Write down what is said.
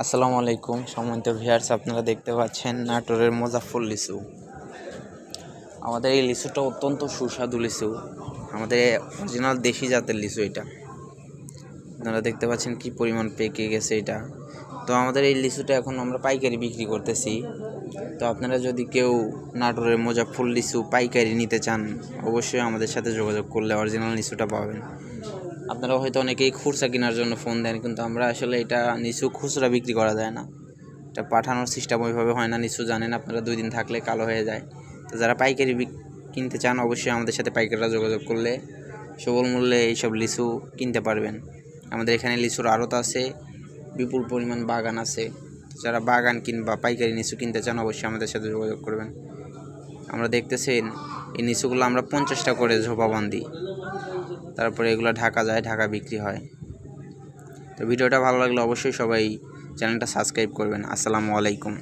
আসসালামু আলাইকুম সম্মানিত ভিউয়ার্স, আপনারা দেখতে পাচ্ছেন নাটোরের মুজাফফর লিচু। আমাদের এই লিচুটা অত্যন্ত সুস্বাদু লিচু, আমাদের অরিজিনাল দেশি জাতের লিচু। এটা আপনারা দেখতে পাচ্ছেন কি পরিমাণ পেকে গেছে এটা। তো আমাদের এই লিচুটা এখন আমরা পাইকারি বিক্রি করতেছি। তো আপনারা যদি কেউ নাটোরের মুজাফফর লিচু পাইকারি নিতে চান, অবশ্যই আমাদের সাথে যোগাযোগ করলে অরিজিনাল লিচুটা পাবেন। আপনারা হয়তো অনেকেই খুচরা কেনার জন্য ফোন দেন, কিন্তু আমরা আসলে এটা লিচু খুচরা বিক্রি করা যায় না। এটা পাঠানোর সিস্টেম ওইভাবে হয় না। লিচু জানেন আপনারা 2 দিন থাকলে কালো হয়ে যায়। তো যারা পাইকারি কিনতে চান, অবশ্যই আমাদের সাথে পাইকাররা যোগাযোগ করলে সুলভ মূল্যে এইসব লিচু কিনতে পারবেন। আমাদের এখানে লিচুর আড়ত আছে, বিপুল পরিমাণ বাগান আছে। যারা বাগান কিংবা পাইকারি লিচু কিনতে চান, অবশ্যই আমাদের সাথে যোগাযোগ করবেন। আমরা দেখতেছেন এই লিচুগুলো আমরা 50 টাকা করে ঝোপা বাঁধি, তারপরে এগুলো ঢাকা যায়, ঢাকা বিক্রি হয়। তো ভিডিওটা ভালো লাগলে অবশ্যই সবাই চ্যানেলটা সাবস্ক্রাইব করবেন। আসসালামু আলাইকুম।